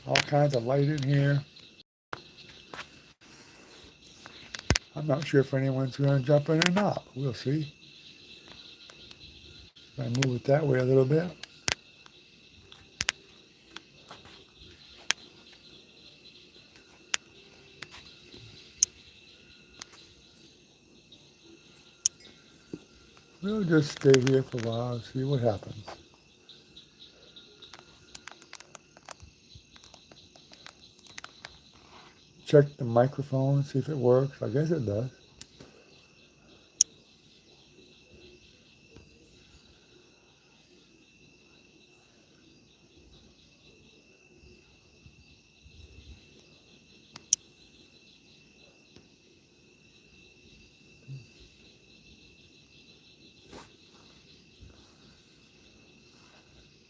All kinds of light in here. I'm not sure if anyone's going to jump in or not. We'll see. I move it that way a little bit. We'll just stay here for a while and see what happens. Check the microphone, see if it works. I guess it does.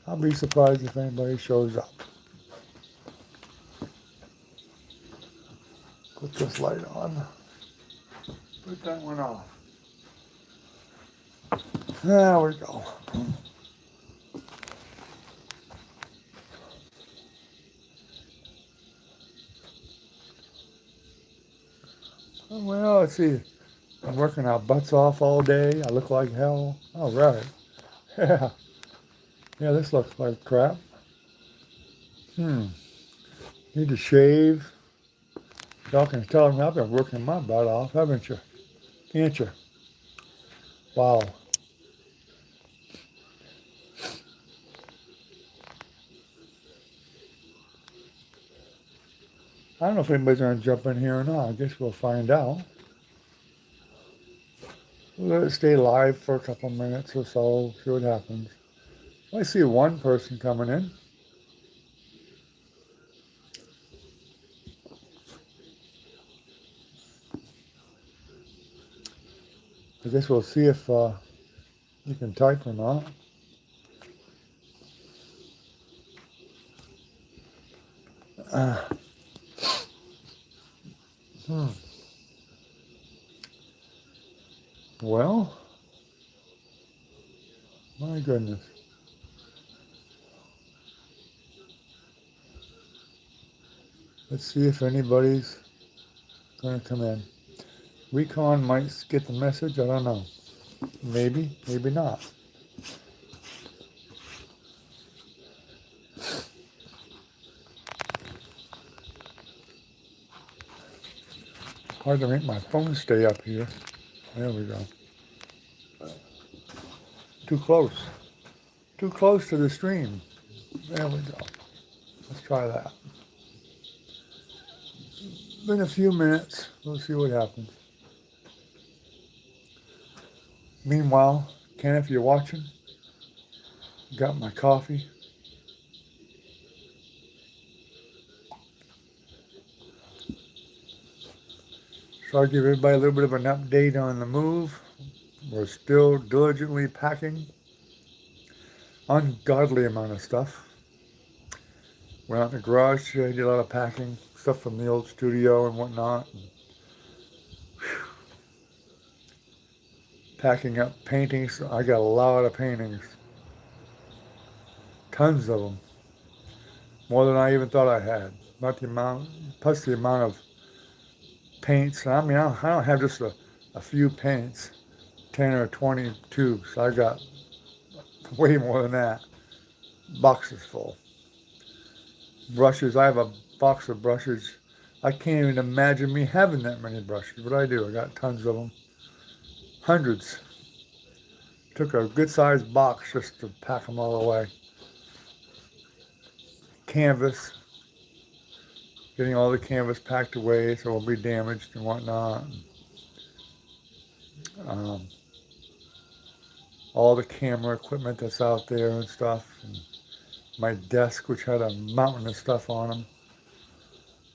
I'll be surprised if anybody shows up. Put this light on. Put that one off. There we go. Well, let's see. I'm working our butts off all day. I look like hell. All right. Yeah. Yeah, this looks like crap. Need to shave. Y'all can tell me I've been working my butt off, haven't you? Can't you? Wow. I don't know if anybody's going to jump in here or not. I guess we'll find out. We'll let it stay live for a couple minutes or so, see what happens. I see one person coming in. I guess we'll see if you can type or not. Well, my goodness. Let's see if anybody's going to come in. Recon might get the message. I don't know. Maybe, maybe not. Hard to make my phone stay up here. There we go. Too close. Too close to the stream. There we go. Let's try that. In a few minutes, we'll see what happens. Meanwhile, Ken, if you're watching, got my coffee. So I'll give everybody a little bit of an update on the move. We're still diligently packing. Ungodly amount of stuff. Went out in the garage today, did a lot of packing. Stuff from the old studio and whatnot. Packing up paintings. I got a lot of paintings. Tons of them. More than I even thought I had. Not the amount, plus the amount of paints. I mean, I don't have just a few paints. 10 or 20 tubes. I got way more than that. Boxes full. Brushes. I have a box of brushes. I can't even imagine me having that many brushes, but I do. I got tons of them. Hundreds. Took a good sized box just to pack them all away. Canvas. Getting all the canvas packed away so it won't be damaged and whatnot. All the camera equipment that's out there and stuff. And my desk, which had a mountain of stuff on them.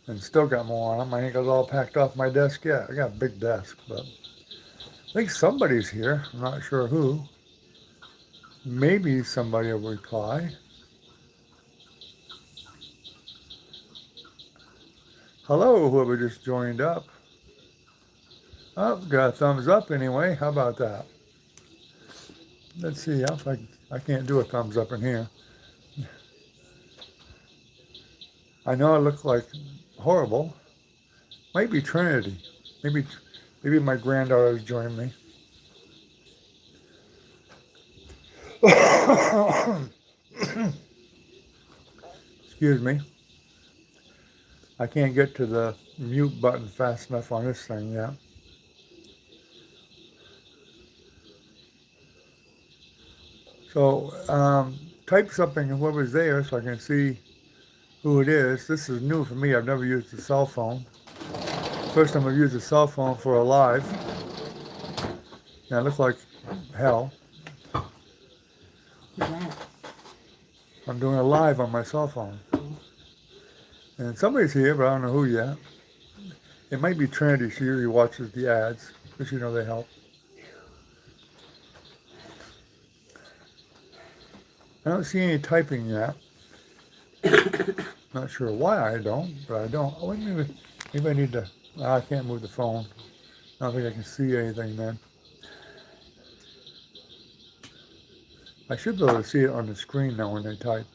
And still got more on them. I ain't got it all packed off my desk yet. I got a big desk, but I think somebody's here. I'm not sure who. Maybe somebody will reply. Hello, whoever just joined up. Oh, got a thumbs up anyway. How about that? Let's see. I can't do a thumbs up in here. I know I look like horrible. Might be Trinity. Maybe, maybe my granddaughter's joined me. Excuse me. I can't get to the mute button fast enough on this thing yet. So type something, whoever's there, so I can see who it is. This is new for me. I've never used a cell phone. First time I've used a cell phone for a live. Now it looks like hell. Who's that? I'm doing a live on my cell phone. And somebody's here, but I don't know who yet. It might be Trinity. She usually watches the ads, because you know they help. I don't see any typing yet. Not sure why I don't, but I don't. Oh, maybe I need to. I can't move the phone. I don't think I can see anything then. I should be able to see it on the screen now when they type.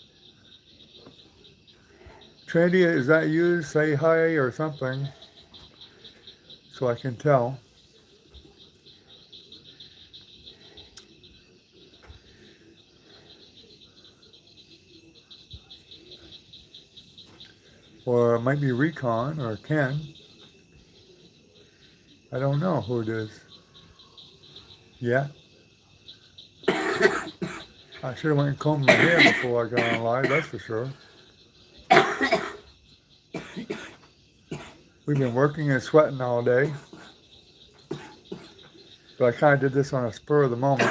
Trinity, is that you? Say hi or something, so I can tell. Or it might be Recon or Ken. I don't know who it is. Yeah. I should have went and combed my hair before I got on live, that's for sure. We've been working and sweating all day. But I kind of did this on a spur of the moment.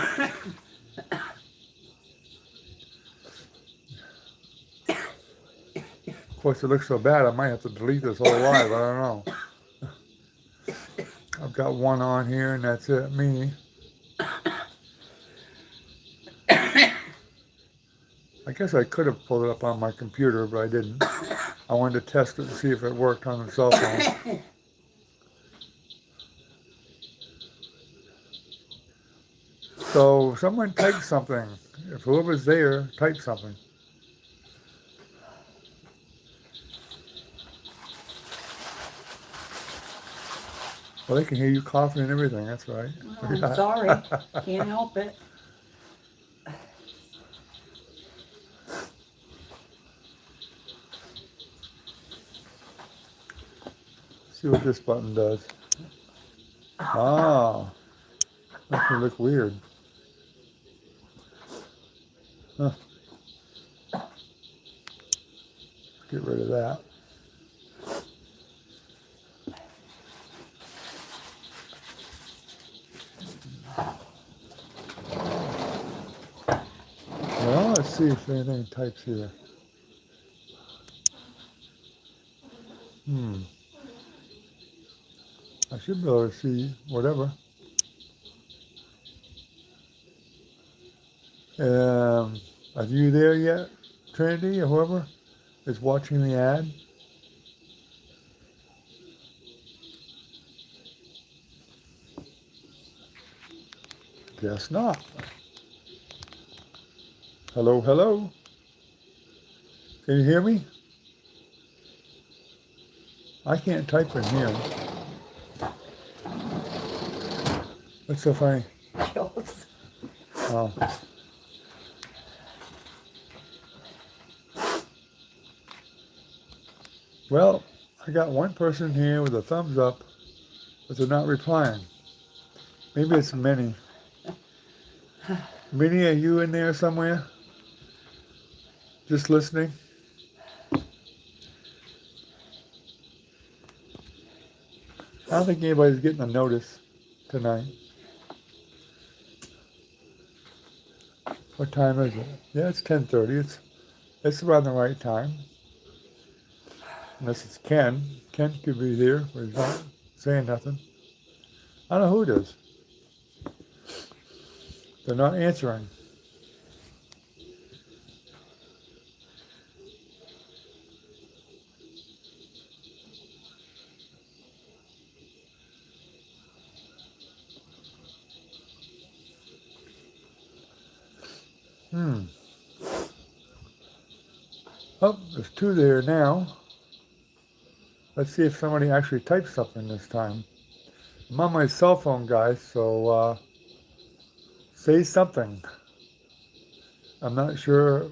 Of course, it looks so bad, I might have to delete this whole live. I don't know. I've got one on here, and that's it, me. I guess I could have pulled it up on my computer, but I didn't. I wanted to test it to see if it worked on the cell phone. So someone type something. If whoever's there, type something. Well, they can hear you coughing and everything, that's right. Oh, I'm sorry. Can't help it. See what this button does. Ah, makes me look weird. Huh. Get rid of that. Well, let's see if anything types here. I should be able to see whatever. Are you there yet, Trinity, or whoever is watching the ad? Guess not. Hello, hello. Can you hear me? I can't type in here. What's so funny? Oh. Well, I got one person here with a thumbs up, but they're not replying. Maybe it's Minnie. Minnie, are you in there somewhere? Just listening? I don't think anybody's getting a notice tonight. What time is it? Yeah, it's 10:30. It's around the right time. Unless it's Ken. Ken could be here, but he's not saying nothing. I don't know who it is. They're not answering. Oh, there's two there now. Let's see if somebody actually types something this time. I'm on my cell phone, guys, so say something. I'm not sure.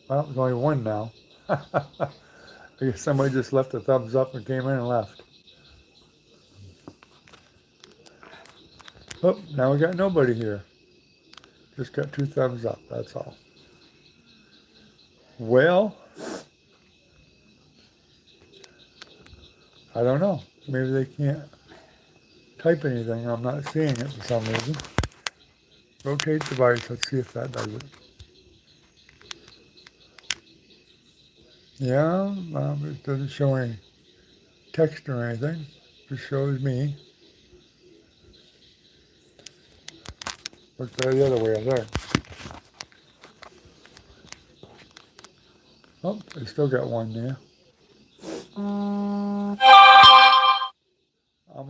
Well, there's only one now. I guess somebody just left a thumbs up and came in and left. Oh, now we got nobody here. Just got 2 thumbs up, that's all. Well, I don't know. Maybe they can't type anything. I'm not seeing it for some reason. Rotate device. Let's see if that does it. Yeah, it doesn't show any text or anything. It just shows me. Let's try the other way there. Oh, I still got one there. I'm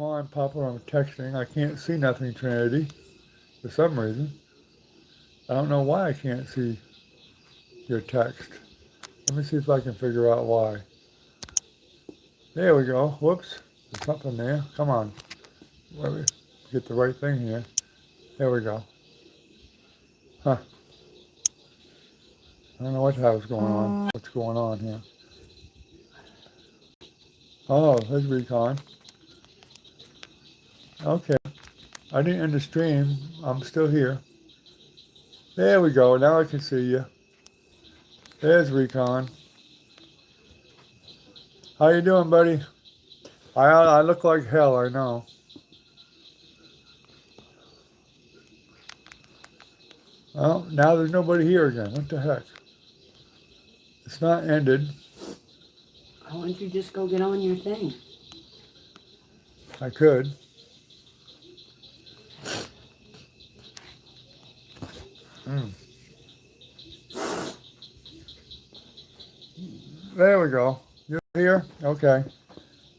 on Papa. I'm texting. I can't see nothing, Trinity, for some reason. I don't know why I can't see your text. Let me see if I can figure out why. There we go. Whoops. There's something there. Come on. Let me get the right thing here. There we go. Huh. I don't know what the hell's going on. What's going on here? Oh, there's Recon. Okay. I didn't end the stream. I'm still here. There we go. Now I can see you. There's Recon. How you doing, buddy? I look like hell, I know. Well, now there's nobody here again. What the heck? It's not ended. Why don't you just go get on your thing? I could. There we go. You're here? Okay.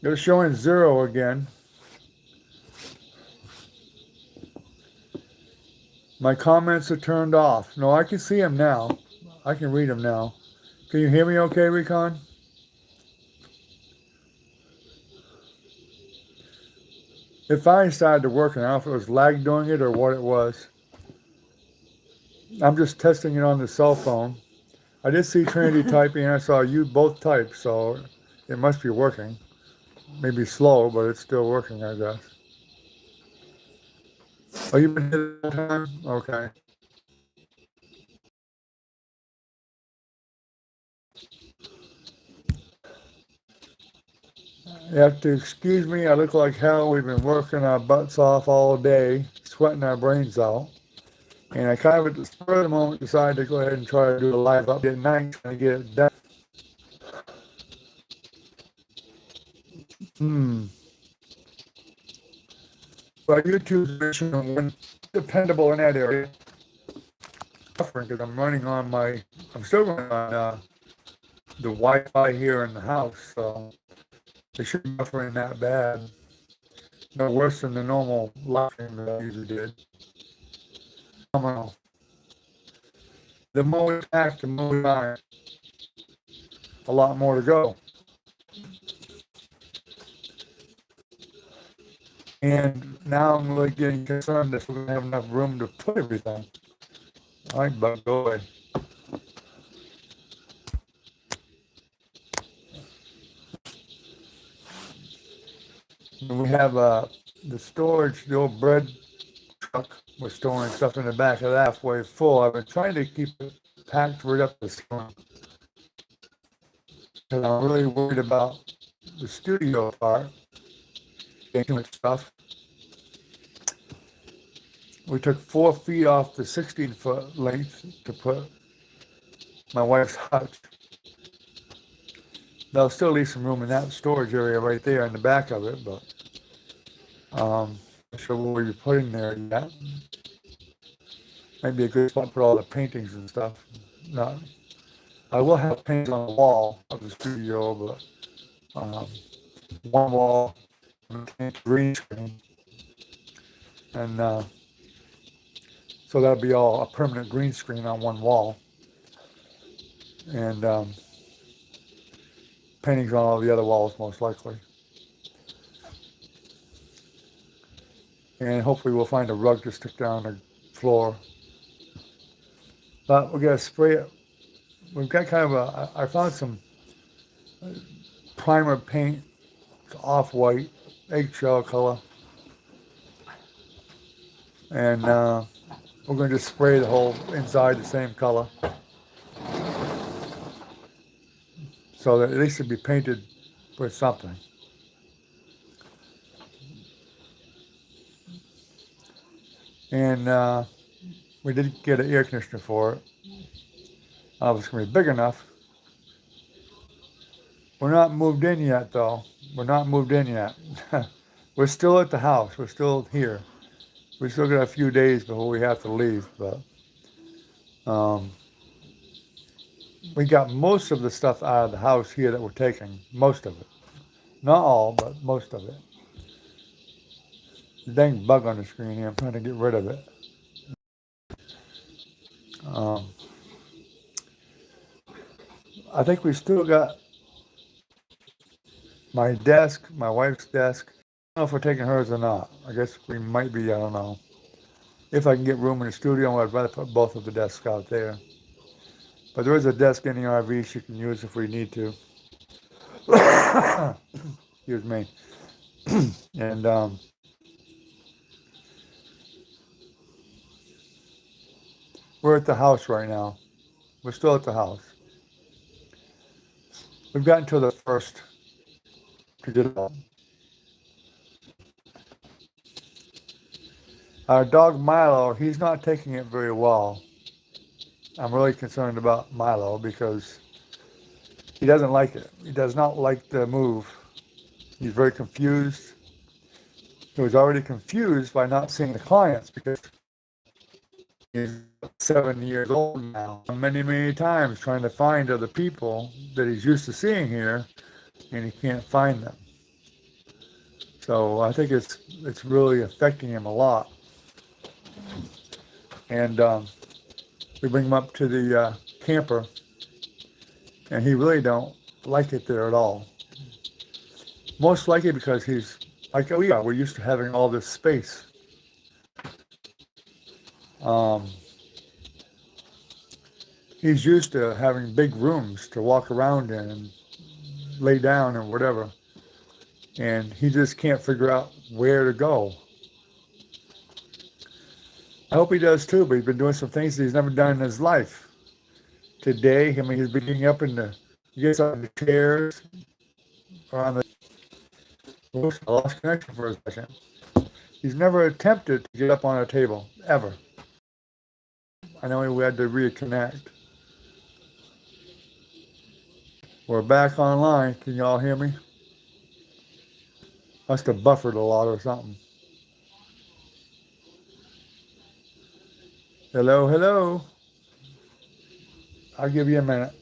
You're showing 0 again. My comments are turned off. No, I can see them now. I can read them now. Can you hear me okay, Recon? It finally started to work, and I don't know if it was lag doing it or what it was. I'm just testing it on the cell phone. I did see Trinity typing, and I saw you both type, so it must be working. Maybe slow, but it's still working, I guess. Oh, you've been here the whole time? Okay. You have to excuse me, I look like hell. We've been working our butts off all day, sweating our brains out. And I kind of at the spur of the moment decided to go ahead and try to do a live update at night and get it done. But YouTube's mission dependable in that area. Because I'm running on I'm still running on the Wi-Fi here in the house, so it shouldn't be buffering that bad. No worse than the normal live stream that I usually did. Phenomenal. The more we pack, the more we buy. A lot more to go. And now I'm really getting concerned that we're going to have enough room to put everything. All right, Bug, go away. And we have the storage, the old bread truck. We're storing stuff in the back of that halfway full. I've been trying to keep it packed right up this ceiling. Because I'm really worried about the studio part. Getting too much stuff. We took 4 feet off the 16-foot length to put my wife's hut. There'll still leave some room in that storage area right there in the back of it, but not sure what we'll be putting there yet. Might be a good spot to put all the paintings and stuff. Not, I will have paintings on the wall of the studio, but one wall, green screen, and so that'll be all a permanent green screen on one wall. And paintings on all the other walls, most likely. And hopefully we'll find a rug to stick down the floor. But we're gonna spray it. We've got kind of I found some primer paint, off-white, eggshell color. And we're gonna just spray the whole inside the same color. So that at least it'll be painted with something. And we did get an air conditioner for it. It's going to be big enough. We're not moved in yet, though. We're not moved in yet. We're still at the house. We're still here. We still got a few days before we have to leave, but we got most of the stuff out of the house here that we're taking. Most of it. Not all, but most of it. The dang bug on the screen here. I'm trying to get rid of it. I think we still got my desk, my wife's desk. I don't know if we're taking hers or not. I guess we might be, I don't know. If I can get room in the studio, I'd rather put both of the desks out there. But there is a desk in the RV she can use if we need to. Excuse me. And we're at the house right now. We're still at the house. We've gotten to the first to get out. Our dog Milo, he's not taking it very well. I'm really concerned about Milo because he doesn't like it. He does not like the move. He's very confused. He was already confused by not seeing the clients because he's 7 years old now. Many, many times trying to find other people that he's used to seeing here, and he can't find them. So I think it's really affecting him a lot. And we bring him up to the camper, and he really don't like it there at all. Most likely because he's like, oh yeah, we're used to having all this space. He's used to having big rooms to walk around in and lay down and whatever. And he just can't figure out where to go. I hope he does too, but he's been doing some things that he's never done in his life. Today, I mean, he's been getting up he gets on the chairs, or on the, oops, I lost connection for a second. He's never attempted to get up on a table, ever. I know we had to reconnect. We're back online. Can y'all hear me? Must have buffered a lot or something. Hello, hello. I'll give you a minute.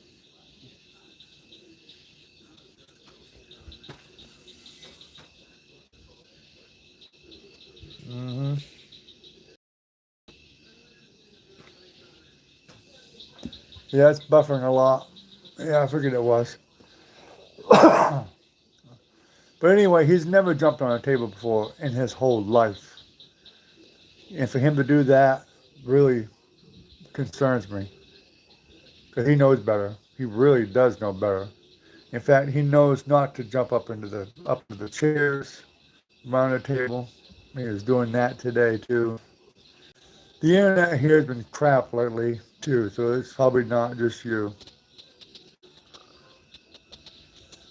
Yeah, it's buffering a lot. Yeah, I figured it was. But anyway, he's never jumped on a table before in his whole life. And for him to do that really concerns me. Because he knows better. He really does know better. In fact, he knows not to jump up into the chairs, around the table. He was doing that today too. The internet here has been crap lately too, so it's probably not just you.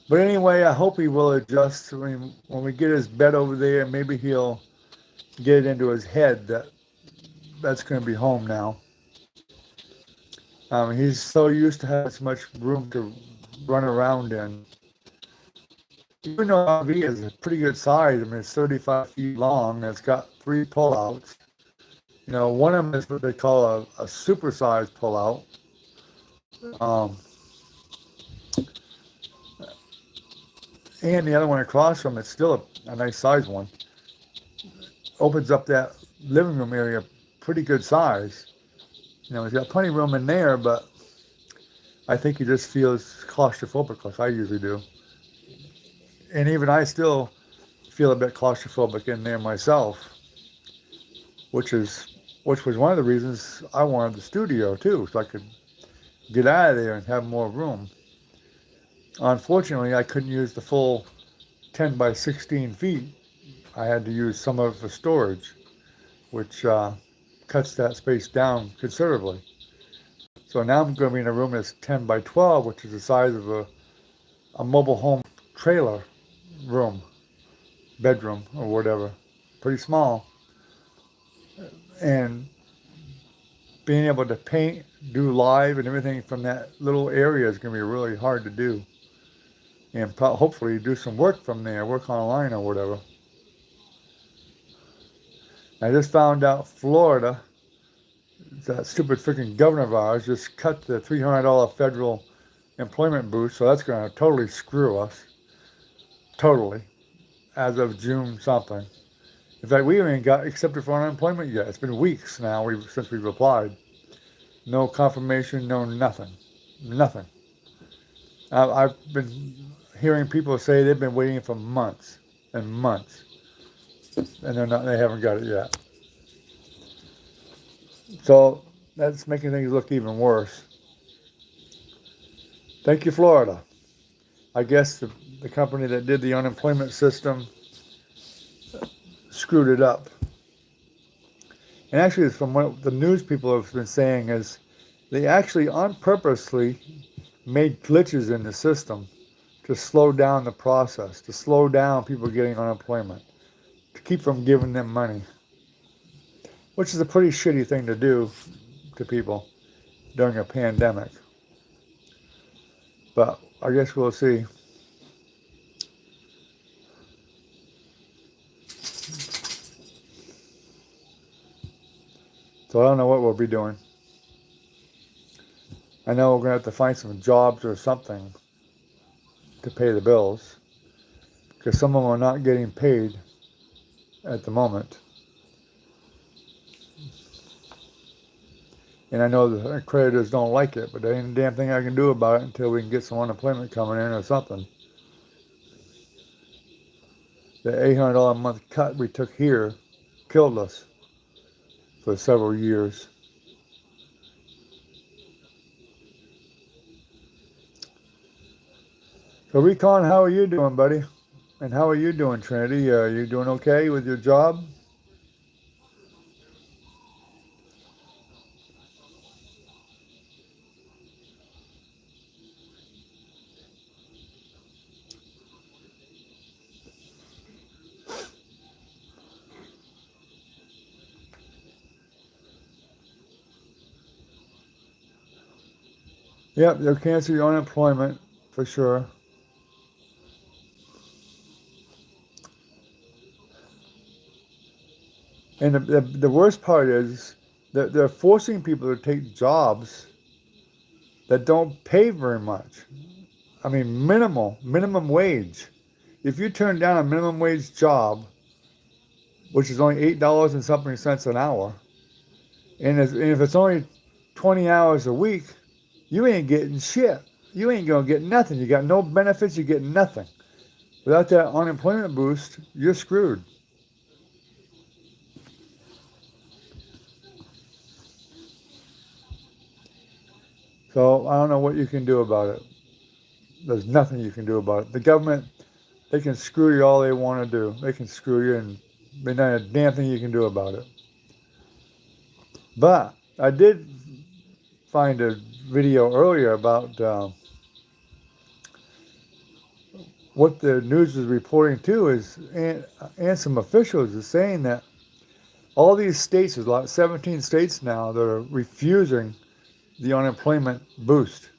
But anyway, I hope he will adjust. I mean, when we get his bed over there, maybe he'll get it into his head that that's going to be home now. He's so used to having so much room to run around in. Even though RV is a pretty good size, I mean, it's 35 feet long. It's got 3 pullouts. You know, one of them is what they call a supersized pullout. And the other one across from it's still a nice size one. Opens up that living room area pretty good size. You know, he's got plenty of room in there, but I think he just feels claustrophobic like I usually do. And even I still feel a bit claustrophobic in there myself, which was one of the reasons I wanted the studio too, so I could get out of there and have more room. Unfortunately, I couldn't use the full 10 by 16 feet. I had to use some of it for storage, which cuts that space down considerably. So now I'm going to be in a room that's 10 by 12, which is the size of a mobile home trailer room, bedroom, or whatever. Pretty small. And being able to paint, do live, and everything from that little area is going to be really hard to do. And hopefully do some work from there, work online or whatever. I just found out Florida, that stupid freaking governor of ours, just cut the $300 federal employment boost, so that's going to totally screw us. Totally. As of June something. In fact, we haven't got accepted for unemployment yet. It's been weeks now since we've applied. No confirmation, no nothing. Nothing. I've been hearing people say they've been waiting for months and months, and they haven't got it yet. So that's making things look even worse. Thank you, Florida. I guess the company that did the unemployment system screwed it up. And actually, from what the news people have been saying is they actually unpurposely made glitches in the system to slow down the process, to slow down people getting unemployment, to keep from giving them money, which is a pretty shitty thing to do to people during a pandemic. But I guess we'll see. So I don't know what we'll be doing. I know we're going to have to find some jobs or something to pay the bills, because some of them are not getting paid at the moment. And I know the creditors don't like it, but there ain't a damn thing I can do about it until we can get some unemployment coming in or something. The $800 a month cut we took here killed us for several years. So Recon, how are you doing, buddy? And how are you doing, Trinity? Are you doing okay with your job? Yep, they'll cancel your unemployment for sure. And the worst part is that they're forcing people to take jobs that don't pay very much. I mean, minimum wage. If you turn down a minimum wage job, which is only $8 and something cents an hour, and if it's only 20 hours a week, you ain't getting shit. You ain't gonna get nothing. You got no benefits. You get nothing. Without that unemployment boost, you're screwed. So I don't know what you can do about it. There's nothing you can do about it. The government, they can screw you all they want to do. They can screw you, and there's not a damn thing you can do about it. But I did find a video earlier about what the news is reporting too is, and some officials are saying that all these states, there's like 17 states now that are refusing the unemployment boost.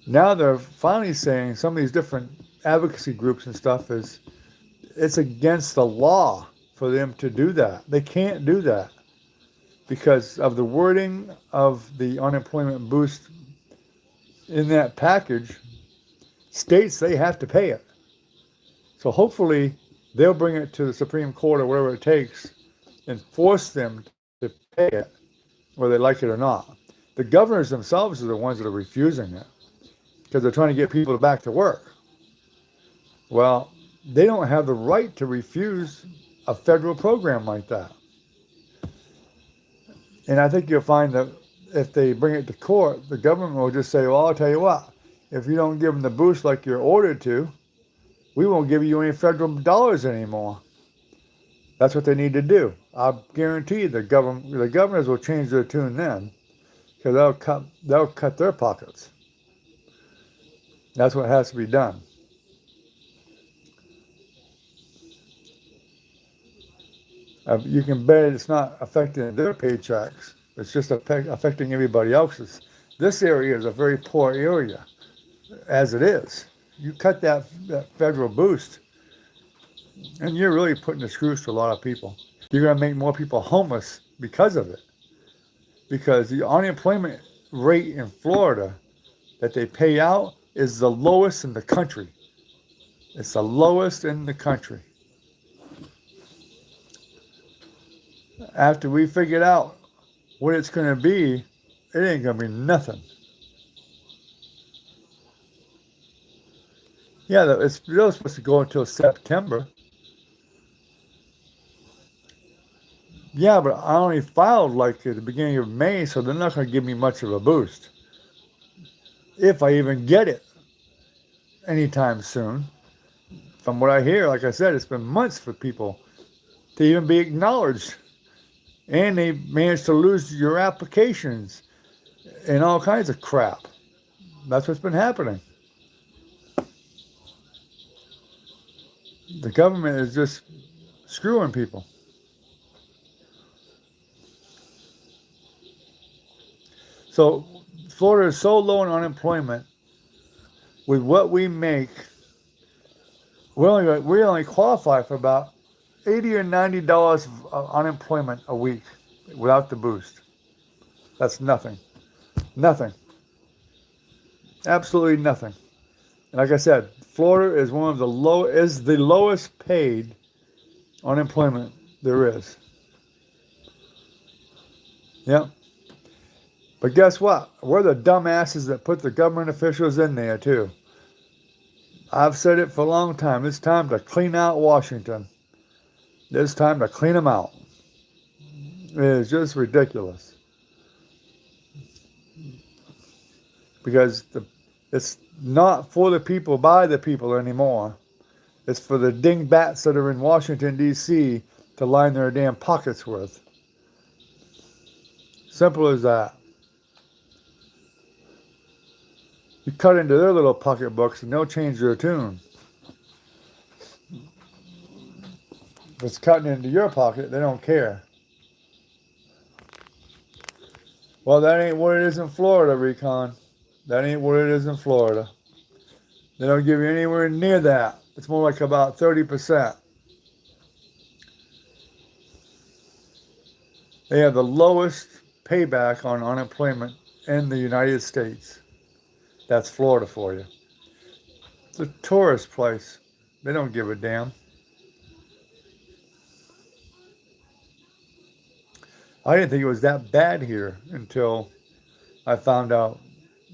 Now they're finally saying, some of these different advocacy groups and stuff, is it's against the law for them to do that. They can't do that because of the wording of the unemployment boost in that package. States, they have to pay it. So hopefully they'll bring it to the Supreme Court or whatever it takes and force them to pay it, whether they like it or not. The governors themselves are the ones that are refusing it because they're trying to get people back to work. Well, they don't have the right to refuse a federal program like that. And I think you'll find that if they bring it to court, the government will just say, well, I'll tell you what, if you don't give them the boost like you're ordered to, we won't give you any federal dollars anymore. That's what they need to do. I guarantee you the governors will change their tune then, because they'll cut their pockets. That's what has to be done. You can bet it's not affecting their paychecks. It's just affecting everybody else's. This area is a very poor area, as it is. You cut that federal boost, and you're really putting the screws to a lot of people. You're going to make more people homeless because of it. Because the unemployment rate in Florida that they pay out is the lowest in the country. It's the lowest in the country. After we figured out what it's going to be, it ain't going to be nothing. Yeah, it's really supposed to go until September. Yeah, but I only filed like at the beginning of May, so they're not going to give me much of a boost. If I even get it anytime soon. From what I hear, like I said, it's been months for people to even be acknowledged. And they managed to lose your applications and all kinds of crap. That's what's been happening. The government is just screwing people. So Florida is so low in unemployment. With what we make, we only qualify for about $80 or $90 of unemployment a week without the boost. That's nothing. Nothing. Absolutely nothing. And like I said, Florida is the lowest paid unemployment there is. Yep. But guess what? We're the dumbasses that put the government officials in there too. I've said it for a long time. It's time to clean out Washington. It's time to clean them out. It is just ridiculous. Because it's not for the people, by the people anymore. It's for the dingbats that are in Washington, D.C. to line their damn pockets with. Simple as that. You cut into their little pocketbooks and they'll change their tune. If it's cutting into your pocket, they don't care. Well, that ain't what it is in Florida, Recon. That ain't what it is in Florida. They don't give you anywhere near that. It's more like about 30%. They have the lowest payback on unemployment in the United States. That's Florida for you. It's a tourist place. They don't give a damn. I didn't think it was that bad here until I found out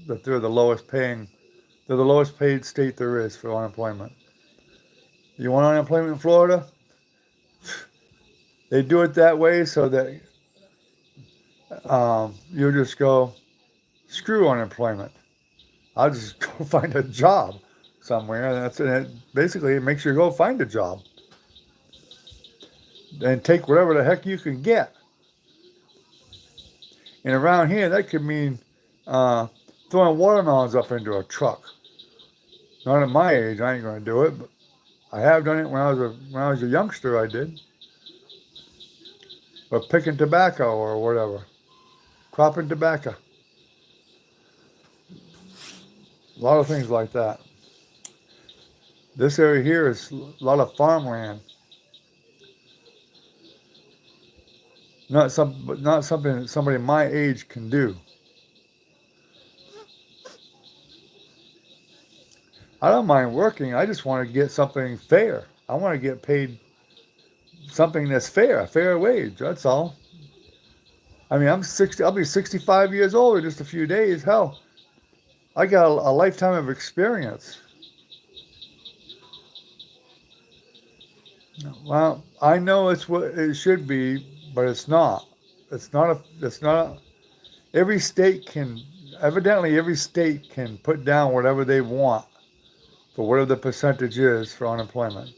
that they're the lowest paid state there is for unemployment. You want unemployment in Florida? They do it that way so that you'll just go, screw unemployment. I'll just go find a job somewhere. And it basically makes you go find a job. And take whatever the heck you can get. And around here, that could mean throwing watermelons up into a truck. Not at my age, I ain't going to do it, but I have done it when I was a youngster, I did. Or picking tobacco or whatever. Cropping tobacco. A lot of things like that. This area here is a lot of farmland. Not something that somebody my age can do. I don't mind working. I just want to get something fair. I want to get paid something that's fair, a fair wage. That's all. I mean, I'm 60. I'll be 65 years old in just a few days. Hell, I got a lifetime of experience. Well, I know it's what it should be, but it's not. It's not a. It's not. Every state can. Evidently, every state can put down whatever they want for whatever the percentage is for unemployment.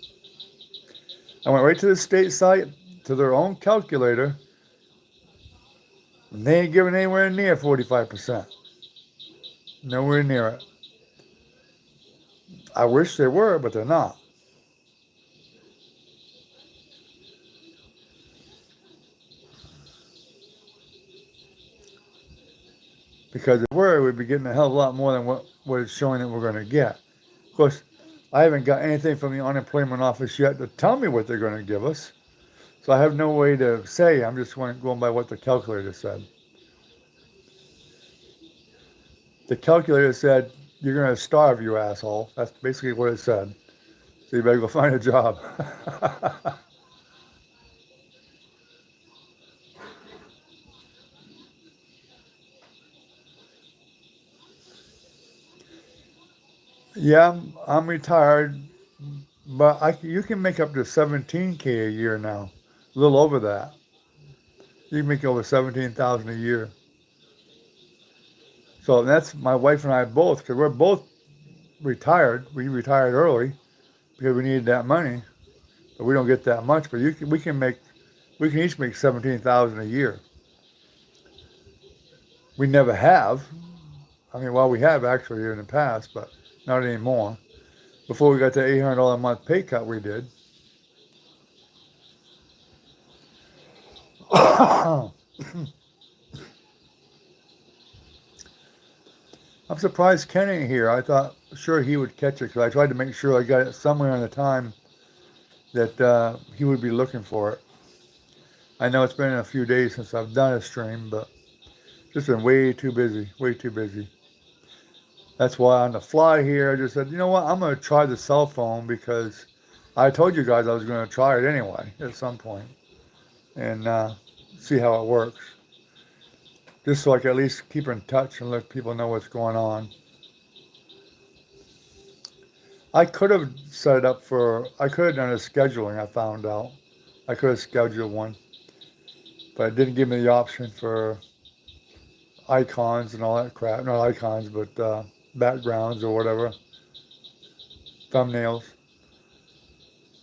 I went right to the state site, to their own calculator, and they ain't giving anywhere near 45%. Nowhere near it. I wish they were, but they're not. Because if we were, we'd be getting a hell of a lot more than what it's showing that we're going to get. Of course, I haven't got anything from the unemployment office yet to tell me what they're going to give us. So I have no way to say. I'm just going by what the calculator said. The calculator said, "You're going to starve, you asshole." That's basically what it said. So you better go find a job. Yeah, I'm retired, but you can make up to 17K a year now, a little over that. You can make over 17,000 a year. So that's my wife and I both, because we're both retired. We retired early because we needed that money, but we don't get that much. But we can each make 17,000 a year. We never have. I mean, well, we have actually in the past, but not anymore. Before we got the $800 a month pay cut, we did. I'm surprised Ken ain't here. I thought sure he would catch it because I tried to make sure I got it somewhere in the time that he would be looking for it. I know it's been a few days since I've done a stream, but just been way too busy, way too busy. That's why on the fly here, I just said, you know what, I'm going to try the cell phone because I told you guys I was going to try it anyway at some point and see how it works. Just so I can at least keep in touch and let people know what's going on. I could have set it up I could have done a scheduling, I found out. I could have scheduled one, but it didn't give me the option for icons and all that crap. Not icons, but backgrounds or whatever. Thumbnails.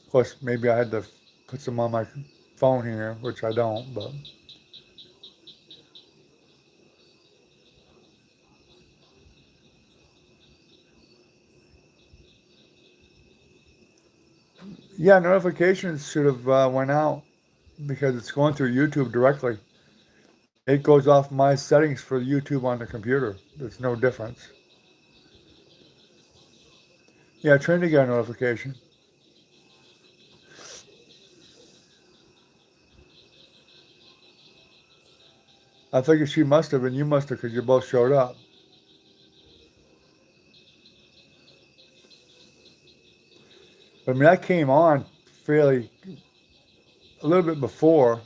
Of course, maybe I had to put some on my phone here, which I don't, but. Yeah, notifications should have went out because it's going through YouTube directly. It goes off my settings for YouTube on the computer. There's no difference. Yeah, Trinity got a notification. I figured she must have, and you must have, because you both showed up. But I mean, I came on a little bit before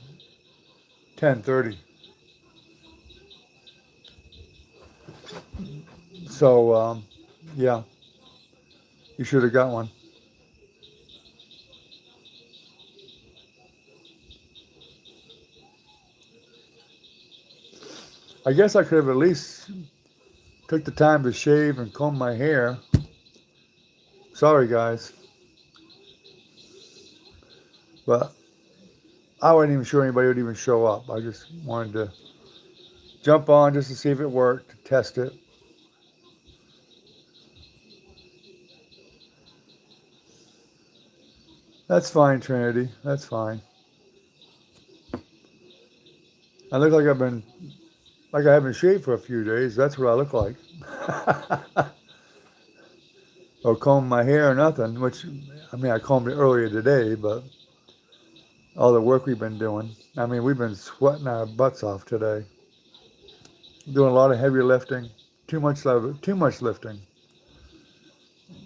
10:30. So, yeah, you should have got one. I guess I could have at least took the time to shave and comb my hair. Sorry, guys. But I wasn't even sure anybody would even show up. I just wanted to jump on just to see if it worked, test it. That's fine, Trinity. That's fine. I look like I haven't shaved for a few days. That's what I look like. Or comb my hair or nothing, which, I mean, I combed it earlier today, but all the work we've been doing. I mean, we've been sweating our butts off today. Doing a lot of heavy lifting. Too much lifting.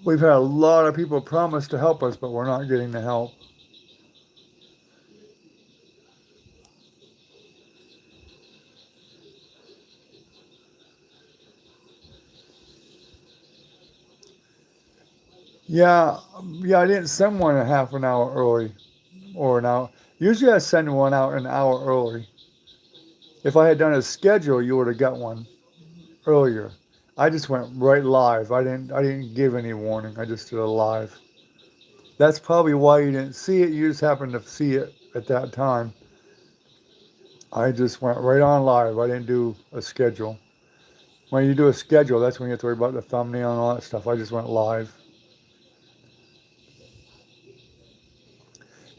We've had a lot of people promise to help us, but we're not getting the help. Yeah, yeah, I didn't send one a half an hour early or an hour. Usually I send one out an hour early. If I had done a schedule, you would have got one earlier. I just went right live. I didn't give any warning. I just did a live. That's probably why you didn't see it. You just happened to see it at that time. I just went right on live. I didn't do a schedule. When you do a schedule, that's when you have to worry about the thumbnail and all that stuff. I just went live.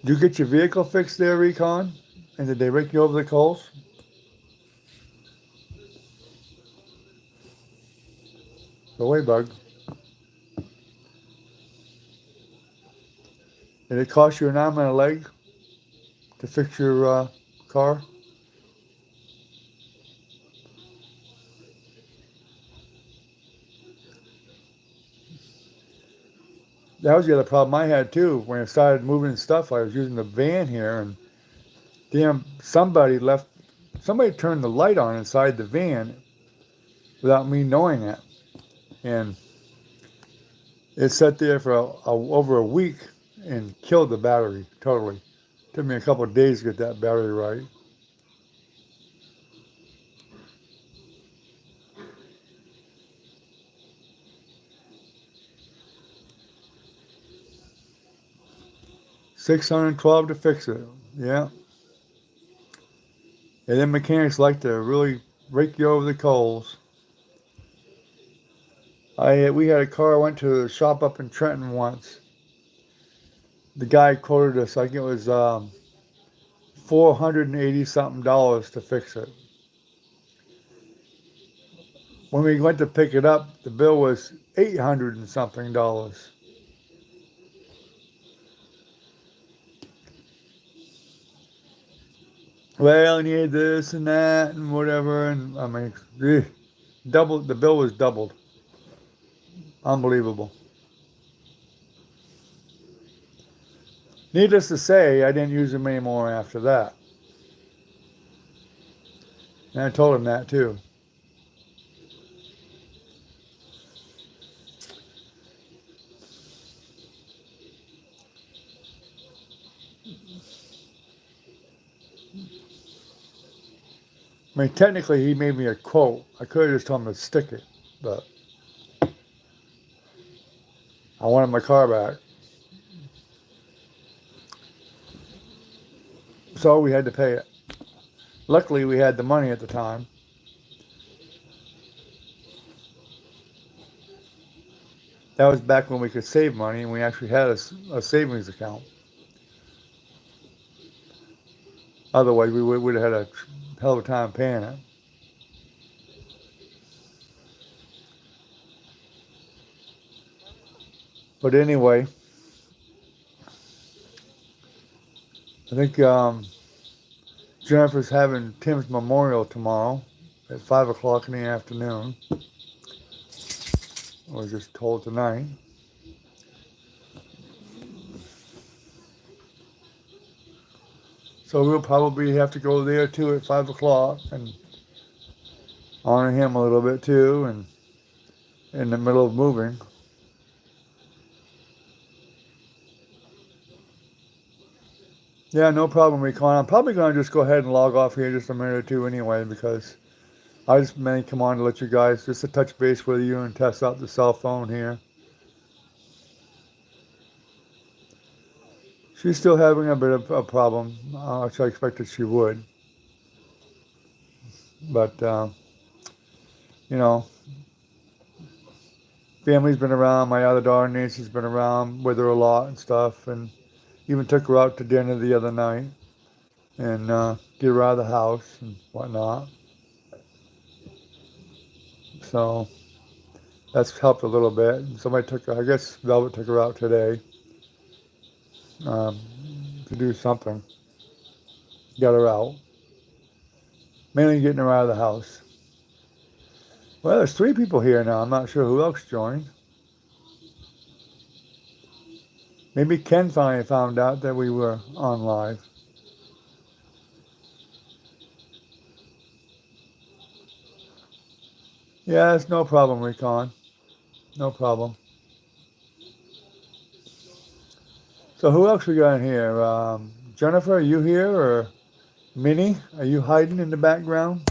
Did you get your vehicle fixed there, Recon? And did they rake you over the coals? Go away, bug. Did it cost you an arm and a leg to fix your car? That was the other problem I had too. When I started moving stuff, I was using the van here, and damn, somebody turned the light on inside the van without me knowing it, and it sat there for over a week and killed the battery totally. Took me a couple of days to get that battery right. $612 to fix it. Yeah. And then mechanics like to really rake you over the coals. We had a car. I went to a shop up in Trenton once. The guy quoted us, I think it was $480 something to fix it. When we went to pick it up, the bill was $800 and something. Well, you need this and that and whatever, and I mean, double. The bill was doubled. Unbelievable. Needless to say, I didn't use them anymore after that. And I told him that too. I mean, technically, he made me a quote. I could have just told him to stick it, but I wanted my car back. So we had to pay it. Luckily, we had the money at the time. That was back when we could save money and we actually had a savings account. Otherwise, we would have had a hell of a time paying it. But anyway, I think Jennifer's having Tim's memorial tomorrow at 5 o'clock in the afternoon. I was just told tonight. So we'll probably have to go there too at 5 o'clock and honor him a little bit too, and in the middle of moving. Yeah, no problem, Recon. I'm probably going to just go ahead and log off here just a minute or two anyway, because I just may come on to let you guys just to touch base with you and test out the cell phone here. She's still having a bit of a problem, which I expected she would. But, you know, family's been around. My other daughter, Nancy's been around with her a lot and stuff. And even took her out to dinner the other night and get her out of the house and whatnot. So that's helped a little bit. Somebody took her, I guess Velvet took her out today to do something. Got her out. Mainly getting her out of the house. Well, there's 3 people here now. I'm not sure who else joined. Maybe Ken finally found out that we were on live. Yeah, it's no problem, Recon. No problem. So who else we got in here? Jennifer, are you here, or Minnie? Are you hiding in the background?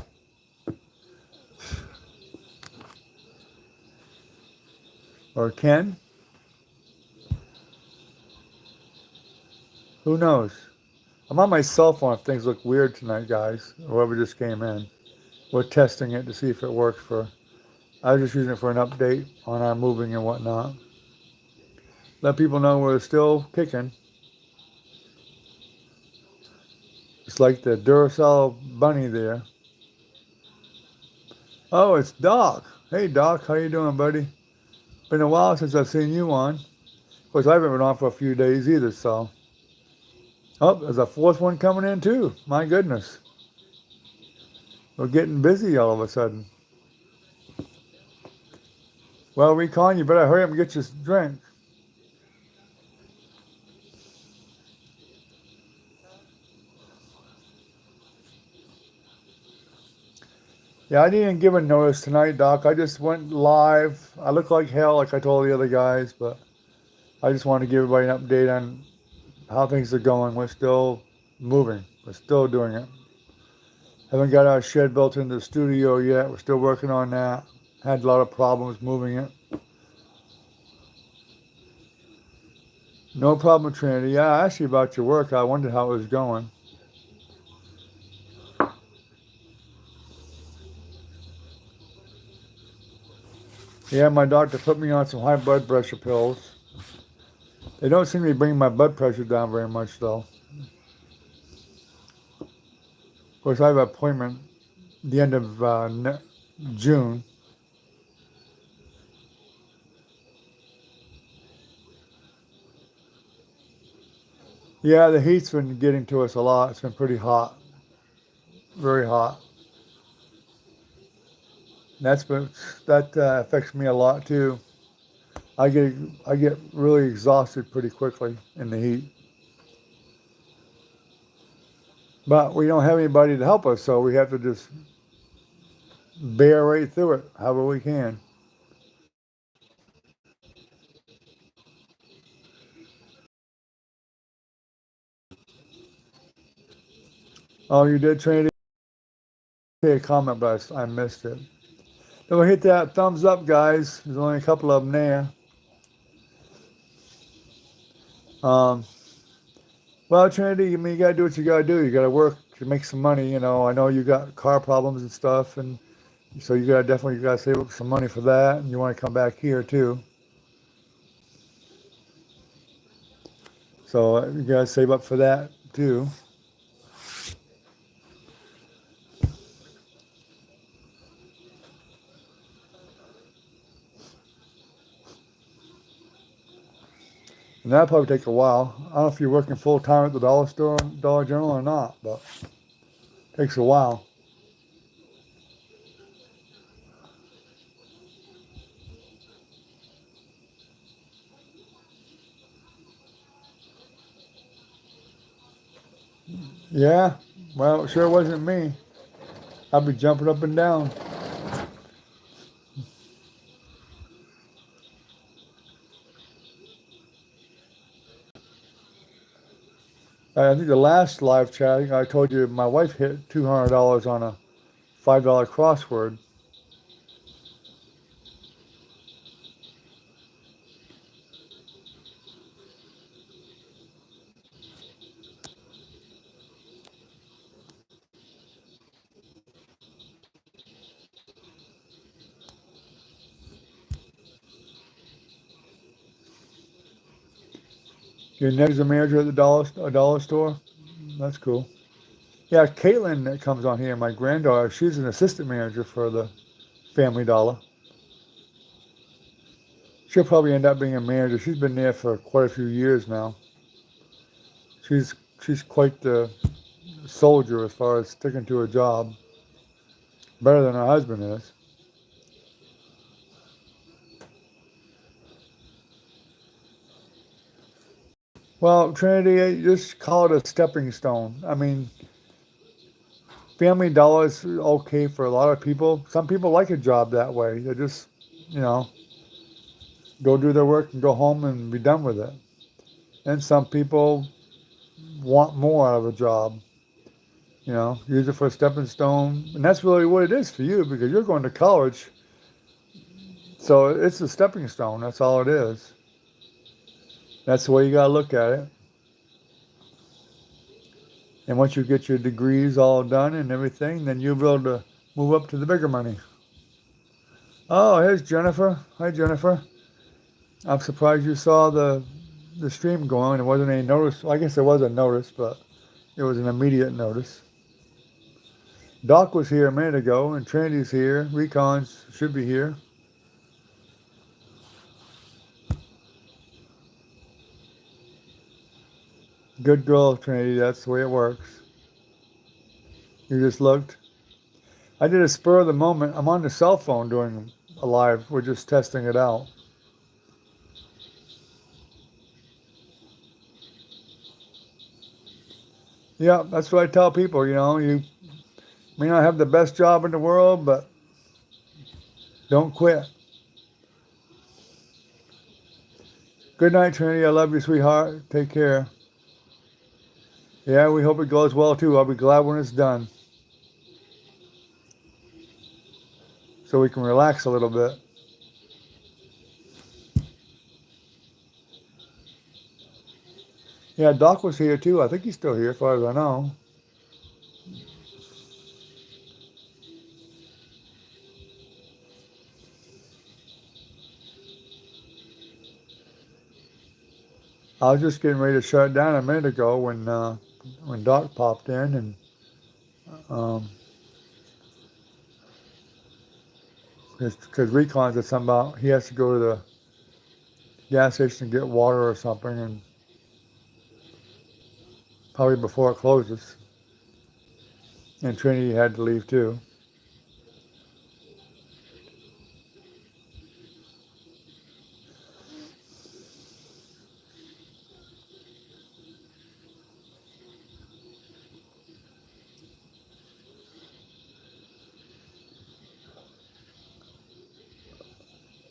Or Ken? Who knows? I'm on my cell phone if things look weird tonight, guys. Whoever just came in. We're testing it to see if it works for. I was just using it for an update on our moving and whatnot. Let people know we're still kicking. It's like the Duracell bunny there. Oh, it's Doc. Hey, Doc, how you doing, buddy? Been a while since I've seen you on. Of course, I haven't been on for a few days either, so. Oh, there's a fourth one coming in too. My goodness. We're getting busy all of a sudden. Well, Recon, you better hurry up and get your drink. Yeah, I didn't give a notice tonight, Doc. I just went live. I look like hell, like I told the other guys, but I just wanted to give everybody an update on how things are going. We're still moving. We're still doing it. Haven't got our shed built into the studio yet. We're still working on that. Had a lot of problems moving it. No problem, Trinity. Yeah, I asked you about your work. I wondered how it was going. Yeah, my doctor put me on some high blood pressure pills. They don't seem to be bringing my blood pressure down very much, though. Of course, I have an appointment the end of June. Yeah, the heat's been getting to us a lot. It's been pretty hot, very hot. That's been that affects me a lot too. I get I get really exhausted pretty quickly in the heat. But we don't have anybody to help us, so we have to just bear right through it however we can. Oh, you did, Trinity? Okay, a comment, but I missed it. Don't hit that thumbs up, guys. There's only a couple of them there. Um, well, Trinity, I mean, you gotta do what you gotta do. You gotta work to make some money. You know, I know you got car problems and stuff, and so you gotta definitely save up some money for that. And you want to come back here too. So you gotta save up for that too. And that'll probably take a while. I don't know if you're working full time at the dollar store, Dollar General, or not, but it takes a while. Yeah, well, it sure wasn't me. I'd be jumping up and down. I think the last live chat, I think I told you my wife hit $200 on a $5 crossword. Your nephew's a manager at the dollar store. That's cool. Yeah, Caitlin that comes on here, my granddaughter, she's an assistant manager for the Family Dollar. She'll probably end up being a manager. She's been there for quite a few years now. She's she's quite the soldier as far as sticking to her job. Better than her husband is. Well, Trinity, just call it a stepping stone. I mean, Family Dollar is okay for a lot of people. Some people like a job that way. They just, you know, go do their work and go home and be done with it. And some people want more out of a job. You know, use it for a stepping stone. And that's really what it is for you because you're going to college. So it's a stepping stone. That's all it is. That's the way you got to look at it. And once you get your degrees all done and everything, then you'll be able to move up to the bigger money. Oh, here's Jennifer. Hi, Jennifer. I'm surprised you saw the stream going. There wasn't any notice. Well, I guess there was a notice, but it was an immediate notice. Doc was here a minute ago, and Trinity's here. Recons should be here. Good girl, Trinity. That's the way it works. You just looked. I did a spur of the moment. I'm on the cell phone doing a live. We're just testing it out. Yeah, that's what I tell people. You know, you may not have the best job in the world, but don't quit. Good night, Trinity. I love you, sweetheart. Take care. Yeah, we hope it goes well, too. I'll be glad when it's done. So we can relax a little bit. Yeah, Doc was here, too. I think he's still here, as far as I know. I was just getting ready to shut it down a minute ago when Doc popped in, and because Recon said something about he has to go to the gas station to get water or something, and probably before it closes. And Trinity had to leave too.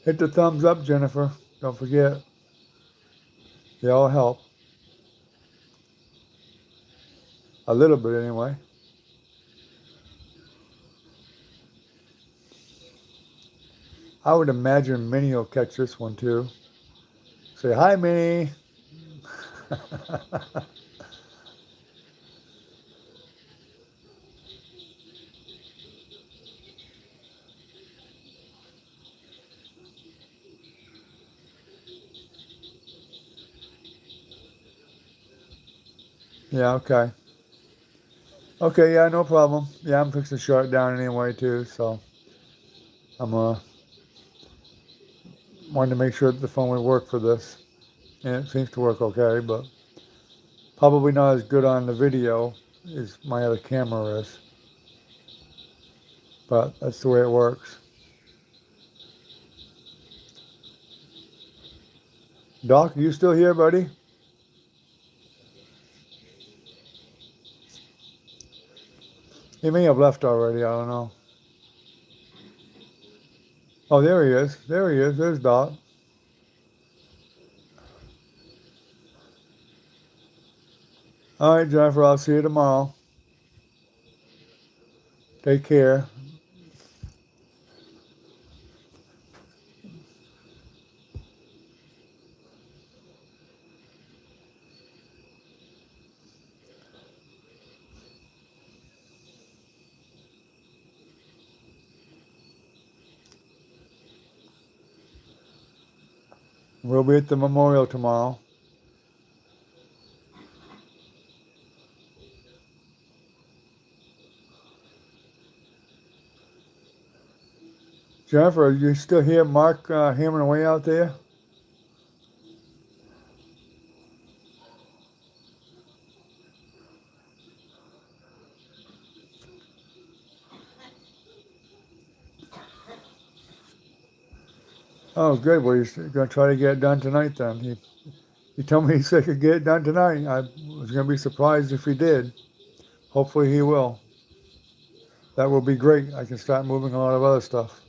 Hit the thumbs up, Jennifer. Don't forget. They all help. A little bit anyway. I would imagine Minnie will catch this one too. Say hi, Minnie. Yeah, okay. Okay, yeah, no problem. Yeah, I'm fixing to shut it down anyway too, so I'm wanted to make sure that the phone would work for this. And it seems to work okay, but probably not as good on the video as my other camera is. But that's the way it works. Doc, are you still here, buddy? He may have left already, I don't know. Oh, there he is. There he is. There's Doc. All right, Jennifer, I'll see you tomorrow. Take care. We'll be at the memorial tomorrow. Jennifer, are you still here? Mark hammering away out there? Oh, good. Well, he's going to try to get it done tonight then. He told me he said he could get it done tonight. I was going to be surprised if he did. Hopefully he will. That will be great. I can start moving a lot of other stuff.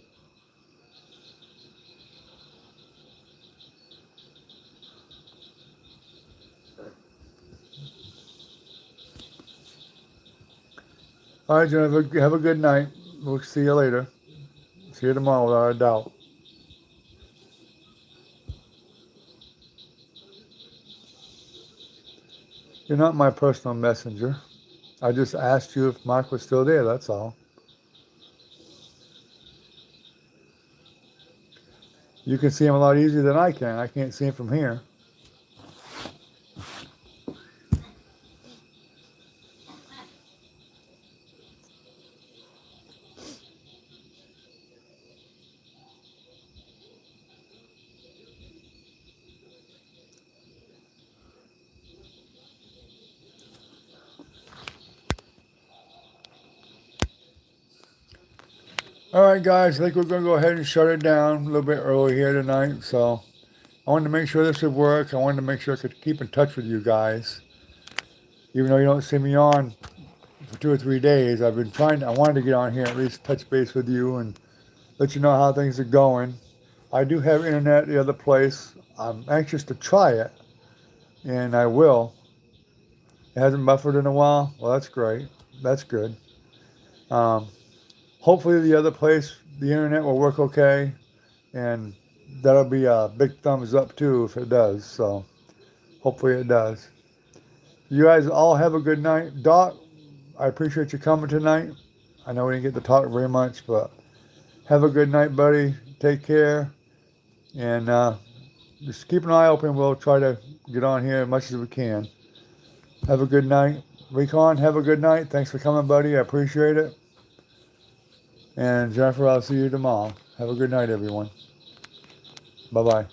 All right, Jennifer, have a good night. We'll see you later. See you tomorrow without a doubt. You're not my personal messenger. I just asked you if Mark was still there, that's all. You can see him a lot easier than I can. I can't see him from here. All right, guys, I think we're going to go ahead and shut it down a little bit early here tonight. So I wanted to make sure this would work. I wanted to make sure I could keep in touch with you guys. Even though you don't see me on for 2 or 3 days, I wanted to get on here, at least touch base with you and let you know how things are going. I do have internet at the other place. I'm anxious to try it, and I will. It hasn't buffered in a while. Well, that's great. That's good. Hopefully the other place, the internet will work okay, and that'll be a big thumbs up too if it does. So hopefully it does. You guys all have a good night. Doc, I appreciate you coming tonight. I know we didn't get to talk very much, but have a good night, buddy. Take care, and just keep an eye open. We'll try to get on here as much as we can. Have a good night. Recon, have a good night. Thanks for coming, buddy. I appreciate it. And Jennifer, I'll see you tomorrow. Have a good night, everyone. Bye-bye.